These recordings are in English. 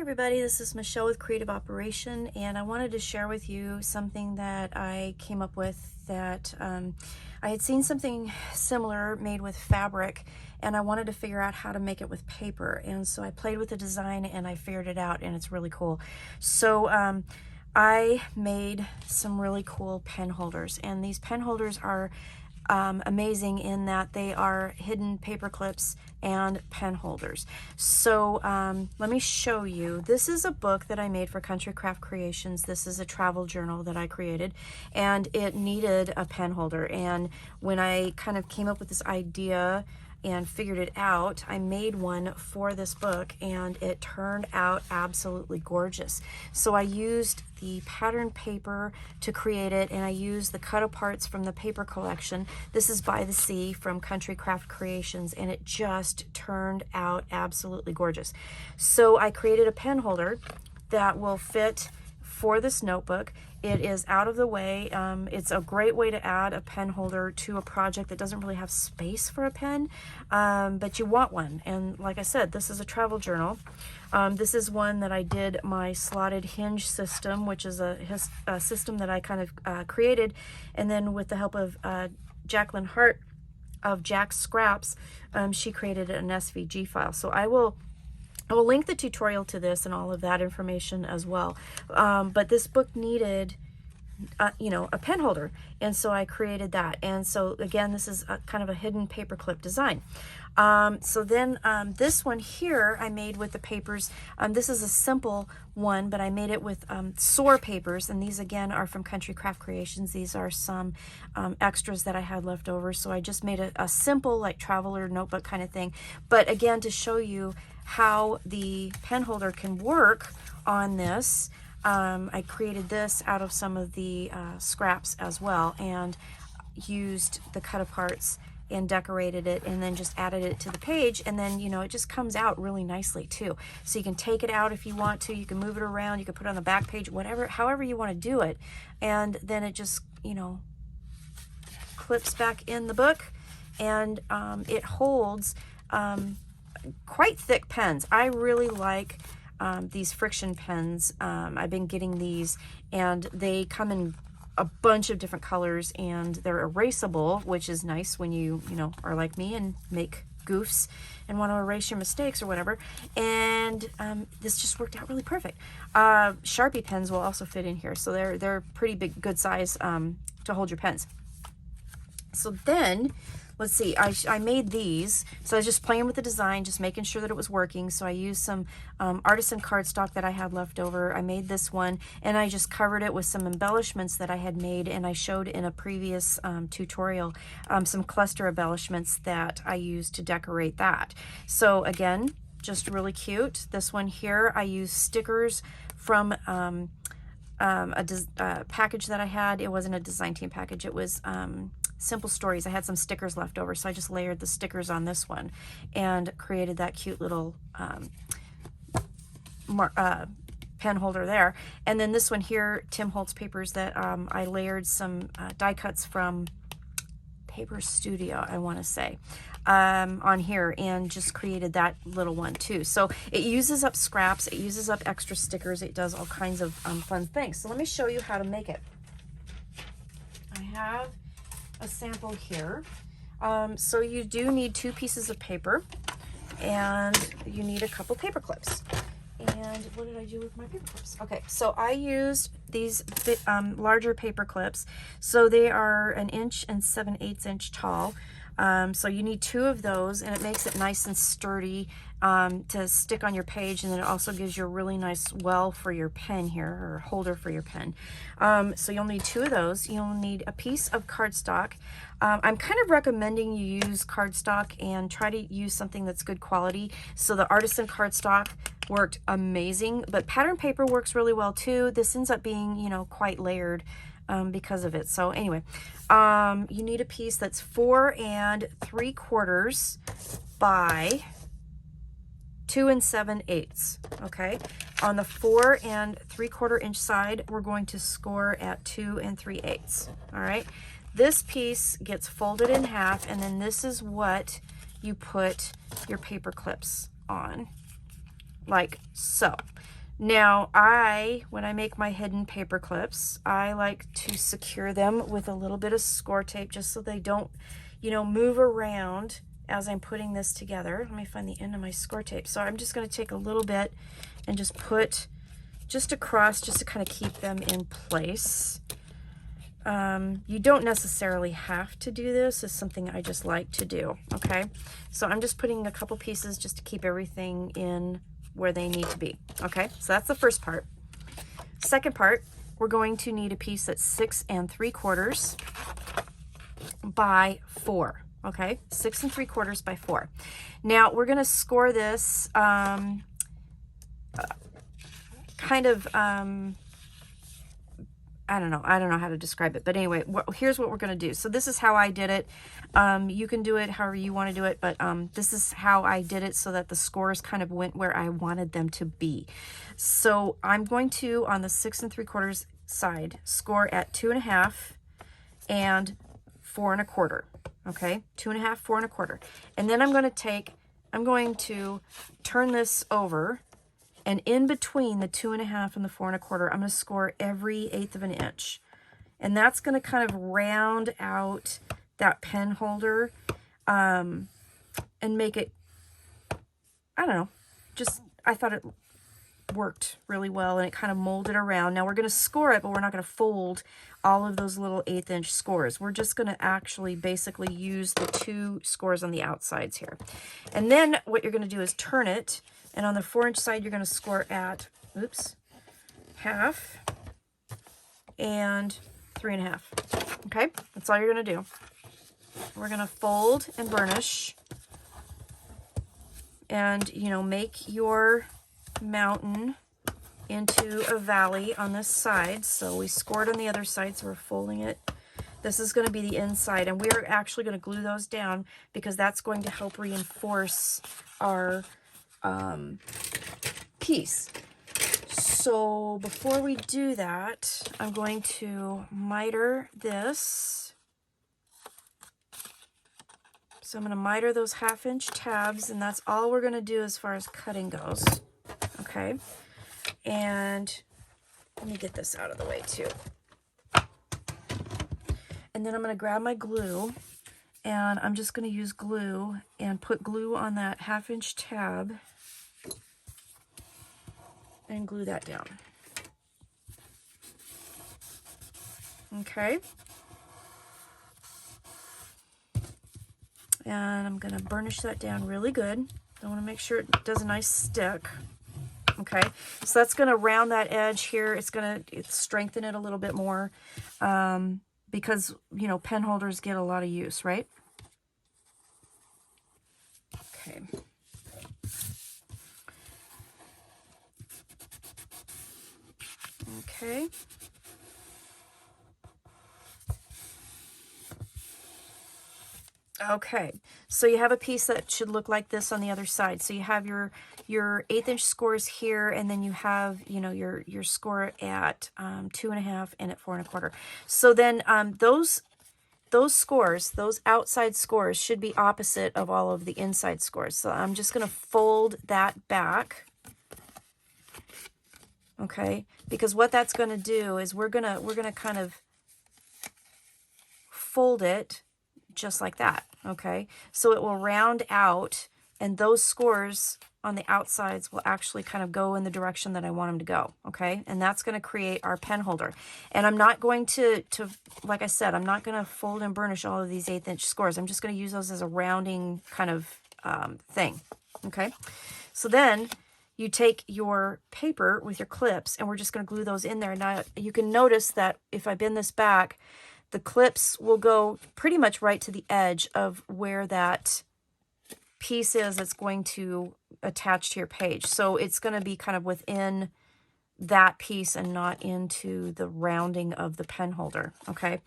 everybody, this is Michelle with Creative Operation, and I wanted to share with you something that I came up with that I had seen something similar made with fabric, and I wanted to figure out how to make it with paper. And so I played with the design and I figured it out, and it's really cool. So I made some really cool pen holders, and these pen holders are amazing in that they are hidden paper clips and pen holders. So let me show you. This is a book that I made for Country Craft Creations. This is a travel journal that I created, and it needed a pen holder. And when I kind of came up with this idea and figured it out, I made one for this book, and it turned out absolutely gorgeous. So I used the pattern paper to create it, and I used the cut aparts from the paper collection. This is By the Sea from Country Craft Creations, and it just turned out absolutely gorgeous. So I created a pen holder that will fit for this notebook. It is out of the way. It's a great way to add a pen holder to a project that doesn't really have space for a pen, but you want one. And like I said, this is a travel journal. This is one that I did my slotted hinge system, which is a system that I kind of created, and then with the help of Jacqueline Hart of Jack's Scraps, she created an SVG file. So I will link the tutorial to this and all of that information as well. But this book needed, a pen holder, and so I created that. And so again, this is kind of a hidden paperclip design. So then this one here I made with the papers. This is a simple one, but I made it with soar papers, and these again are from Country Craft Creations. These are some extras that I had left over, so I just made a simple like traveler notebook kind of thing. But again, to show you how the pen holder can work on this, I created this out of some of the scraps as well, and used the cut aparts and decorated it, and then just added it to the page, and then it just comes out really nicely too. So you can take it out if you want to, you can move it around, you can put it on the back page, whatever, however you want to do it, and then it just clips back in the book, and it holds quite thick pens. I really like these friction pens. I've been getting these, and they come in a bunch of different colors, and they're erasable, which is nice when you are like me and make goofs and want to erase your mistakes or whatever. And this just worked out really perfect. Sharpie pens will also fit in here, so they're pretty big, good size to hold your pens. So then, let's see, I made these. So I was just playing with the design, just making sure that it was working. So I used some artisan cardstock that I had left over. I made this one, and I just covered it with some embellishments that I had made, and I showed in a previous tutorial some cluster embellishments that I used to decorate that. So again, just really cute. This one here, I used stickers from a package that I had. It wasn't a design team package, it was Simple Stories. I had some stickers left over, so I just layered the stickers on this one and created that cute little pen holder there. And then this one here, Tim Holtz papers that I layered some die cuts from Paper Studio, I want to say, on here, and just created that little one too. So it uses up scraps, it uses up extra stickers, it does all kinds of fun things. So let me show you how to make it. I have a sample here. So you do need 2 pieces of paper, and you need a couple paper clips. And what did I do with my paper clips? Okay, so I used these larger paper clips. So they are 1 inch and 7/8 inch tall. So you need 2 of those, and it makes it nice and sturdy to stick on your page, and then it also gives you a really nice well for your pen here, or holder for your pen. So you'll need 2 of those. You'll need a piece of cardstock. I'm kind of recommending you use cardstock and try to use something that's good quality. So the artisan cardstock worked amazing, but pattern paper works really well too. This ends up being, quite layered because of it. So anyway, you need a piece that's 4 3/4 by 2 7/8. Okay, on the 4 3/4 inch side, we're going to score at 2 3/8. All right, this piece gets folded in half, and then this is what you put your paper clips on. like so. Now, when I make my hidden paper clips, I like to secure them with a little bit of score tape just so they don't, you know, move around as I'm putting this together. Let me find the end of my score tape. So I'm just going to take a little bit and just put just across just to kind of keep them in place. You don't necessarily have to do this. It's something I just like to do, okay? So I'm just putting a couple pieces just to keep everything in where they need to be, okay? So that's the first part. Second part, we're going to need a piece that's 6 3/4 by 4, okay? 6 3/4 by 4. Now we're gonna score this I don't know how to describe it, but anyway, here's what we're going to do. So this is how I did it. You can do it however you want to do it, but this is how I did it so that the scores kind of went where I wanted them to be. So I'm going to, on the 6 3/4 side, score at 2.5 and 4 1/4. Okay, 2.5, 4 1/4. And then I'm going to turn this over. And in between the 2.5 and the 4 1/4, I'm going to score every 1/8 of an inch. And that's going to kind of round out that pen holder and make it, I don't know, just, I thought it worked really well and it kind of molded around. Now we're going to score it, but we're not going to fold all of those little 1/8 inch scores. We're just going to actually basically use the 2 scores on the outsides here. And then what you're going to do is turn it. And on the 4-inch side, you're going to score at, half and 3 1/2. Okay, that's all you're going to do. We're going to fold and burnish and, you know, make your mountain into a valley on this side. So we scored on the other side, so we're folding it. This is going to be the inside, and we're actually going to glue those down because that's going to help reinforce our piece. So before we do that, I'm going to miter this. So I'm going to miter those 1/2 inch tabs, and that's all we're going to do as far as cutting goes. Okay. And let me get this out of the way too. And then I'm going to grab my glue, and I'm just going to use glue and put glue on that 1/2 inch tab and glue that down. Okay. And I'm going to burnish that down really good. I want to make sure it does a nice stick. Okay, so that's going to round that edge here. It's going to strengthen it a little bit more because, you know, pen holders get a lot of use, right? Okay. Okay. Okay, so you have a piece that should look like this on the other side. So you have your 1/8 inch scores here, and then you have, you know, your score at 2 1/2 and at 4 1/4. So then those scores, those outside scores, should be opposite of all of the inside scores. So I'm just going to fold that back. Okay, because what that's going to do is we're gonna kind of fold it just like that. Okay, so it will round out, and those scores on the outsides will actually kind of go in the direction that I want them to go. Okay, and that's going to create our pen holder. And I'm not going to like I said, I'm not going to fold and burnish all of these 1/8 inch scores. I'm just going to use those as a rounding kind of thing. Okay, so then you take your paper with your clips, and we're just going to glue those in there. Now you can notice that if I bend this back, the clips will go pretty much right to the edge of where that piece is that's going to attach to your page. So it's going to be kind of within that piece and not into the rounding of the pen holder. Okay,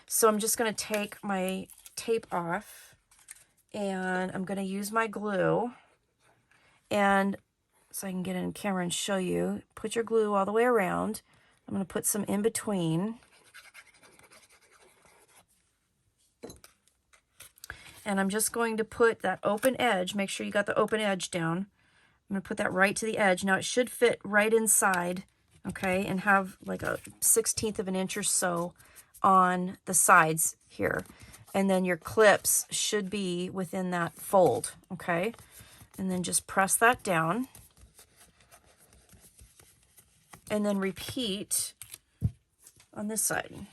so I'm just going to take my tape off, and I'm going to use my glue, and so I can get in camera and show you. Put your glue all the way around. I'm going to put some in between. And I'm just going to put that open edge, make sure you got the open edge down. I'm going to put that right to the edge. Now it should fit right inside, okay, and have like a 1/16 of an inch or so on the sides here. And then your clips should be within that fold, okay? And then just press that down. And then repeat on this side.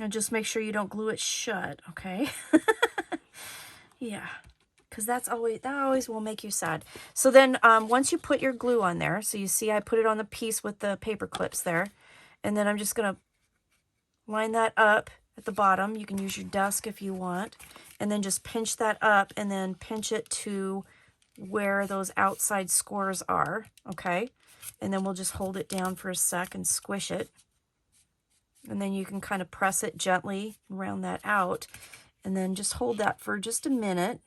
And just make sure you don't glue it shut, okay? Yeah, because that always will make you sad. So then once you put your glue on there, so you see I put it on the piece with the paper clips there, and then I'm just going to line that up at the bottom. You can use your desk if you want, and then just pinch that up and then pinch it to where those outside scores are, okay? And then we'll just hold it down for a sec and squish it. And then you can kind of press it gently, round that out, and then just hold that for just a minute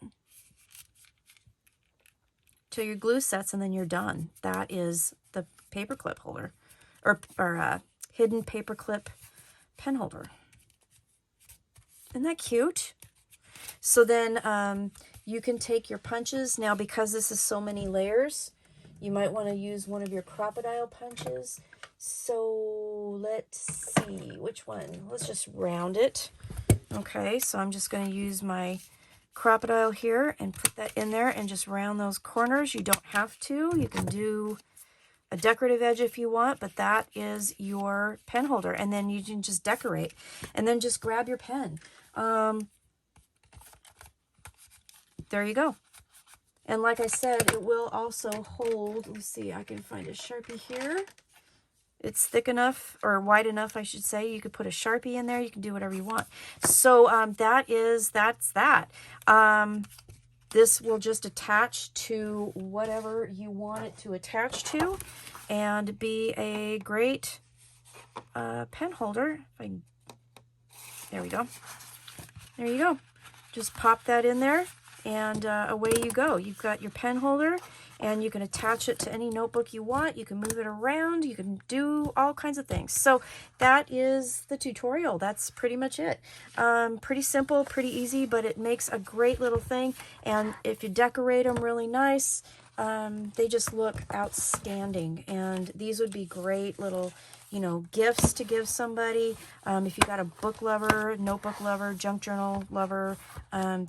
till your glue sets, and then you're done. That is the paperclip holder, or hidden paperclip pen holder. Isn't that cute? So then you can take your punches. Now, because this is so many layers, you might want to use one of your crocodile punches. So let's see, which one? Let's just round it. Okay, so I'm just going to use my crocodile here and put that in there and just round those corners. You don't have to. You can do a decorative edge if you want, but that is your pen holder. And then you can just decorate. And then just grab your pen. There you go. And like I said, it will also hold, let's see, I can find a Sharpie here. It's thick enough, or wide enough, I should say. You could put a Sharpie in there. You can do whatever you want. So that's that. This will just attach to whatever you want it to attach to and be a great pen holder. There we go. There you go. Just pop that in there and away you go. You've got your pen holder, and you can attach it to any notebook you want. You can move it around. You can do all kinds of things. So that is the tutorial. That's pretty much it. Pretty simple, pretty easy, but it makes a great little thing. And if you decorate them really nice, they just look outstanding. And these would be great little, you know, gifts to give somebody. If you got a book lover, notebook lover, junk journal lover,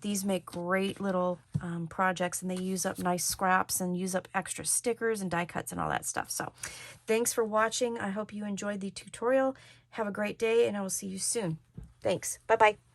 these make great little projects, and they use up nice scraps and use up extra stickers and die cuts and all that stuff. So thanks for watching. I hope you enjoyed the tutorial. Have a great day, and I will see you soon. Thanks. Bye-bye.